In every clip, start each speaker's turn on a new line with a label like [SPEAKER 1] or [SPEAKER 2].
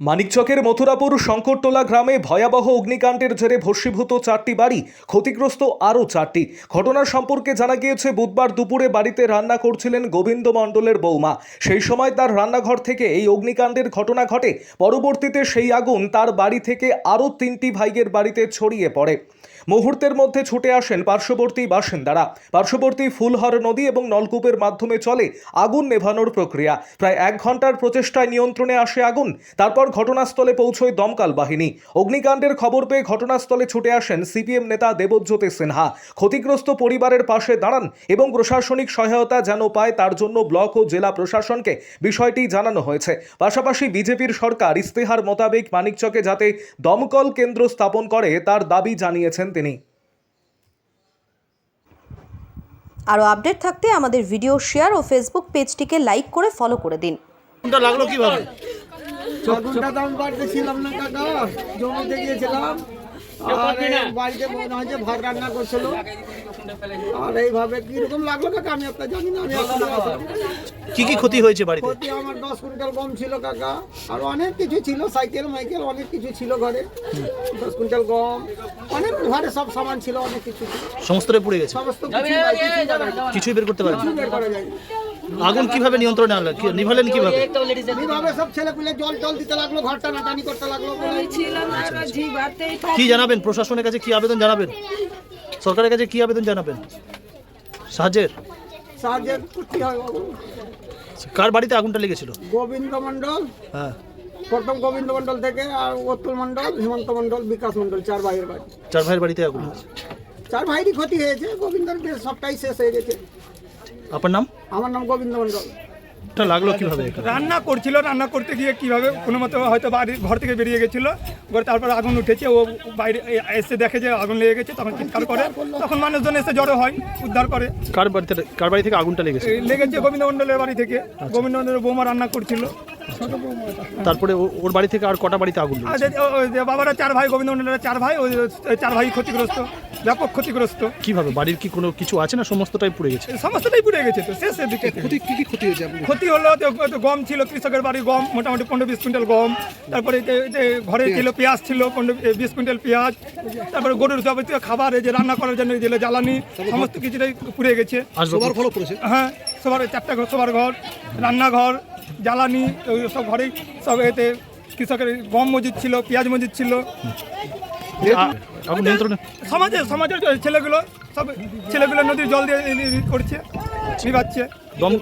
[SPEAKER 1] মানিকচকের মথুরাপুর শঙ্করটোলা গ্রামে ভয়াবহ অগ্নিকাণ্ডের জেরে ভস্মীভূত 4টি বাড়ি, ক্ষতিগ্রস্ত আরও 4টি। ঘটনার সম্পর্কে জানা গিয়েছে বুধবার দুপুরে বাড়িতে রান্না করছিলেন গোবিন্দ মণ্ডলের বৌমা। সেই সময় তার রান্নাঘর থেকে এই অগ্নিকাণ্ডের ঘটনা ঘটে। পরবর্তীতে সেই আগুন তার বাড়ি থেকে আরও 3টি ভাইয়ের বাড়িতে ছড়িয়ে পড়ে। মুহূর্তের মধ্যে ছুটে আসেন পার্শ্ববর্তী বাসিন্দারা। পার্শ্ববর্তী ফুলহর নদী এবং নলকূপের মাধ্যমে চলে আগুন নেভানোর প্রক্রিয়া। প্রায় 1 ঘন্টার প্রচেষ্টায় নিয়ন্ত্রণে আসে আগুন। তারপর ঘটনাস্থলে পৌঁছয় দমকল বাহিনী। অগ্নিকাণ্ডের খবর পেয়ে ঘটনাস্থলে ছুটে আসেন সিপিএম নেতা দেবজ্যোতি সিনহা। ক্ষতিগ্রস্ত পরিবারের পাশে দাঁড়ান এবং প্রশাসনিক সহায়তা যেন পায় তার জন্য ব্লক ও জেলা প্রশাসনকে বিষয়টি জানানো হয়েছে। পাশাপাশি বিজেপির সরকার ইস্তেহার মোতাবেক মানিকচকে যাতে দমকল কেন্দ্র স্থাপন করে তার দাবি জানিয়েছেন তিনি।
[SPEAKER 2] আরও আপডেট থাকতে আমাদের ভিডিও শেয়ার ও ফেসবুক পেজটিকে লাইক করে ফলো করে দিন।
[SPEAKER 3] কোনটা লাগলো কিভাবে?
[SPEAKER 4] আগুনটা তো আমি বাড়িতে ছিলাম না কাকা, জমিতে গিয়েছিলাম আর বাড়িতে মনে হয় যে ভাত রান্না করছিল আর এইভাবে কিরকম লাগলো কাকা আমি একটা জানি না। আমি
[SPEAKER 3] কি কি ক্ষতি হয়েছে বাড়িতে?
[SPEAKER 4] ক্ষতি আমার 10 কুইন্টাল গম ছিল কাকা, আর অনেক কিছু ছিল, সাইকেল মাইকেল অনেক কিছু ছিল ঘরে। 10 কুইন্টাল গম, অনেক ঘরে সব সামান ছিল, অনেক কিছু ছিল।
[SPEAKER 3] সমস্তটাই পুড়ে গেছে,
[SPEAKER 4] সমস্ত
[SPEAKER 3] কিছুই বের করতে পারেনি।
[SPEAKER 4] বের করা যায়।
[SPEAKER 3] আগুন কিভাবে নিয়ন্ত্রণে আনলেন, নিভালেন কিভাবে?
[SPEAKER 4] এইভাবে সব ছেলে পিলে জল দিতে লাগলো, ঘর টানাটানি করতে লাগলো।
[SPEAKER 3] কি জানাবেন প্রশাসনের কাছে, কি আবেদন জানাবেন? সরকারের কাছে কি আবেদন জানাবেন? সাহায্যের
[SPEAKER 4] করতে হয় বাবু।
[SPEAKER 3] কার বাড়িতে আগুনটা লেগেছিল?
[SPEAKER 4] গোবিন্দ মণ্ডল,
[SPEAKER 3] হ্যাঁ,
[SPEAKER 4] প্রথম গোবিন্দ মণ্ডল থেকে আর অতুল মণ্ডল, হেমন্ত মণ্ডল, বিকাশ মণ্ডল, 4 ভাইয়ের বাড়ি।
[SPEAKER 3] 4 ভাইয়ের বাড়িতে আগুন হয়েছে।
[SPEAKER 4] 4 ভাইয়েরই ক্ষতি হয়েছে, গোবিন্দর সবটাই শেষ হয়ে গেছে।
[SPEAKER 3] আপনার নাম?
[SPEAKER 4] আমার নাম গোবিন্দ মণ্ডল।
[SPEAKER 3] এটা লাগলো কিভাবে?
[SPEAKER 5] রান্না করছিল, রান্না করতে গিয়ে কিভাবে কোনো মতো হয়তো বাড়ির ঘর থেকে বেরিয়ে গেছিলো, তারপর আগুন উঠেছে। ও বাইরে এসে দেখে যে আগুন লেগে গেছে, তখন চিৎকার করে, তখন মানুষজন এসে জড়ো হয়, উদ্ধার করে।
[SPEAKER 3] কার বাড়ি থেকে আগুনটা লেগেছে?
[SPEAKER 5] লেগেছে গোবিন্দ মণ্ডলের বাড়ি থেকে। গোবিন্দ মণ্ডলের বৌমা রান্না করছিল।
[SPEAKER 3] তারপরে ওর বাড়ি থেকে আর কটা বাড়িতে আগুন লেগেছে?
[SPEAKER 5] বাবারা 4 ভাই, গোবিন্দ মণ্ডলের 4 ভাই, ওই 4 ভাই ক্ষতিগ্রস্ত, ব্যাপক ক্ষতিগ্রস্ত।
[SPEAKER 3] কিভাবে? বাড়ির কি কোনো কিছু আছে না সমস্তটাই পুড়ে গেছে?
[SPEAKER 5] সমস্তটাই পুড়ে গেছে তো শেষের দিকে।
[SPEAKER 3] কি ক্ষতি হয়েছে?
[SPEAKER 5] ক্ষতি হলো গম ছিল, কৃষকের বাড়ি গম মোটামুটি 15-20 কুইন্টাল গম। তারপরে ঘরে ছিল পেঁয়াজ ছিল 15-20 কুইন্টাল পেঁয়াজ। তারপরে গরুর যাবতীয় খাবার, এই যে রান্না করার জন্য যে জ্বালানি, সমস্ত কিছুটাই পুড়ে গেছে। হ্যাঁ, সবার 4টা ঘর, সবার ঘর, রান্নাঘর, জ্বালানি, সব ঘরেই সব। এতে কৃষকের গম মজুদ ছিল, পেঁয়াজ মজুদ ছিল। সমাজের ছেলেগুলো, সব ছেলেগুলো নদীর জল দিয়ে করছে, নিভাচ্ছে।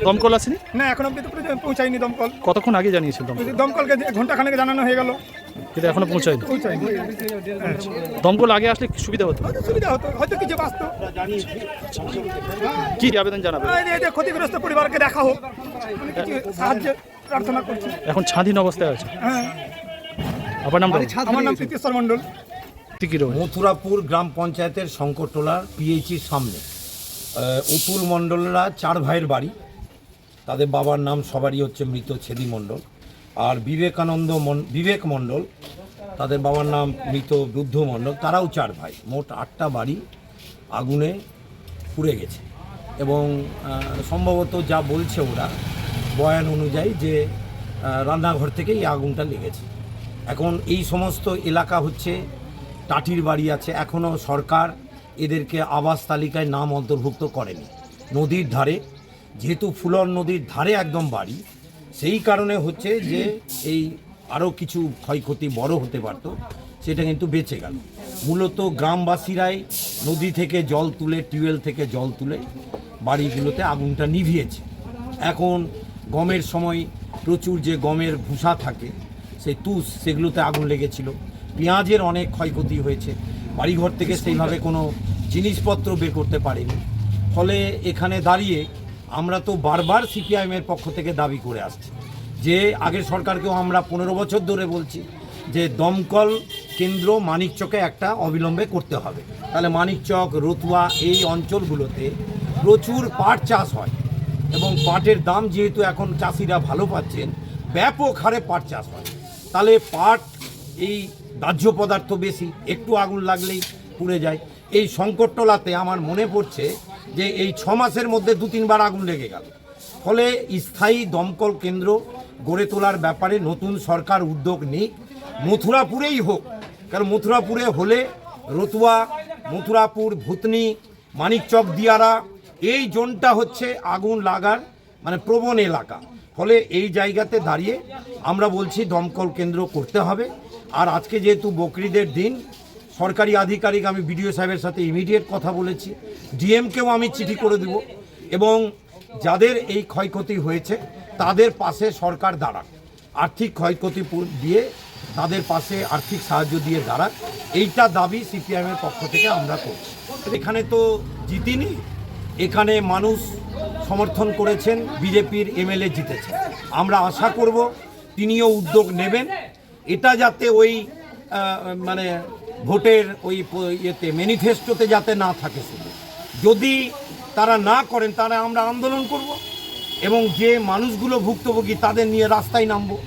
[SPEAKER 3] দমকল আসেনি?
[SPEAKER 5] না, এখন অব্দি তো পৌঁছায়নি দমকল।
[SPEAKER 3] কতক্ষণ আগে জানিয়েছিল?
[SPEAKER 5] দমকলকে ঘন্টাখানেক জানানো হয়ে গেল,
[SPEAKER 3] কিন্তু এখনো পৌঁছায়নি। দমকল আগে আসলে সুবিধা হতো,
[SPEAKER 5] হয়তো কিছু বাঁচত।
[SPEAKER 3] কি আবেদন জানাবেন?
[SPEAKER 5] ক্ষতিগ্রস্ত পরিবারকে দেখা হোক, সাহায্য প্রার্থনা করছি।
[SPEAKER 3] এখন স্বাধীন অবস্থায় আছে।
[SPEAKER 5] হ্যাঁ,
[SPEAKER 3] আমার নাম?
[SPEAKER 5] আমার নাম প্রীতিশ্বর মণ্ডল।
[SPEAKER 6] মথুরাপুর গ্রাম পঞ্চায়েতের শঙ্করটোলার পিএইচির সামনে অতুল মণ্ডলরা 4 ভাইয়ের বাড়ি। তাদের বাবার নাম সবারই হচ্ছে মৃত ছেদি মণ্ডল, আর বিবেক মণ্ডল, তাদের বাবার নাম মৃত বুদ্ধ মণ্ডল, তারাও 4 ভাই। মোট 8টা বাড়ি আগুনে পুড়ে গেছে। এবং সম্ভবত যা বলছে ওরা বয়ান অনুযায়ী যে রান্নাঘর থেকে এই আগুনটা লেগেছে। এখন এই সমস্ত এলাকা হচ্ছে টাটির বাড়ি আছে, এখনও সরকার এদেরকে আবাস তালিকায় নাম অন্তর্ভুক্ত করেনি। নদীর ধারে, যেহেতু ফুলর নদীর ধারে একদম বাড়ি, সেই কারণে হচ্ছে যে এই আরও কিছু ক্ষয়ক্ষতি বড় হতে পারত, সেটা কিন্তু বেঁচে গেল। মূলত গ্রামবাসীরাই নদী থেকে জল তুলে, টিউবওয়েল থেকে জল তুলে বাড়িগুলোতে আগুনটা নিভিয়েছে। এখন গমের সময় প্রচুর যে গমের ভুসা থাকে, সেই তুষ, সেগুলোতে আগুন লেগেছিল। পেঁয়াজের অনেক ক্ষয়ক্ষতি হয়েছে, বাড়িঘর থেকে সেইভাবে কোনো জিনিসপত্র বের করতে পারেনি। ফলে এখানে দাঁড়িয়ে আমরা তো বারবার সিপিআইএমের পক্ষ থেকে দাবি করে আসছি যে আগের সরকারকেও আমরা 15 বছর ধরে বলছি যে দমকল কেন্দ্র মানিকচকে একটা অবিলম্বে করতে হবে। তাহলে মানিকচক, রতুয়া এই অঞ্চলগুলোতে প্রচুর পাট চাষ হয় এবং পাটের দাম যেহেতু এখন চাষিরা ভালো পাচ্ছেন, ব্যাপক হারে পাট চাষ হয়। তাহলে পাট এই দাহ্য পদার্থ বেশি, একটু আগুন লাগলেই পুড়ে যায়। এই শঙ্করটোলাতে আমার মনে পড়ছে যে এই 6 মাসের মধ্যে 2-3 বার আগুন লেগে গেল। ফলে স্থায়ী দমকল কেন্দ্র গড়ে তোলার ব্যাপারে নতুন সরকার উদ্যোগ নিক, মথুরাপুরেই হোক, কারণ মথুরাপুরে হলে রতুয়া, মথুরাপুর, ভূতনি, মানিকচক, দিয়ারা এই জোনটা হচ্ছে আগুন লাগার মানে প্রবণ এলাকা। ফলে এই জায়গাতে দাঁড়িয়ে আমরা বলছি দমকল কেন্দ্র করতে হবে। আর আজকে যেহেতু বকরিদের দিন, সরকারি আধিকারিক, আমি বিডিও সাহেবের সাথে ইমিডিয়েট কথা বলেছি, ডিএমকেও আমি চিঠি করে দেব, এবং যাদের এই ক্ষয়ক্ষতি হয়েছে তাদের পাশে সরকার দাঁড়াক, আর্থিক ক্ষয়ক্ষতি দিয়ে তাদের পাশে আর্থিক সাহায্য দিয়ে দাঁড়াক, এইটা দাবি সিপিআইএমের পক্ষ থেকে আমরা করছি। এখানে তো জিতিনি, এখানে মানুষ সমর্থন করেছেন, বিজেপির এমএলএ জিতেছেন। আমরা আশা করব তিনিও উদ্যোগ নেবেন, এটা যাতে ওই মানে ভোটের ওই ইয়েতে ম্যানিফেস্টোতে যাতে না থাকে। শুধু যদি তারা না করেন তাহলে আমরা আন্দোলন করব এবং যে মানুষগুলো ভুক্তভোগী তাদের নিয়ে রাস্তায় নামবো।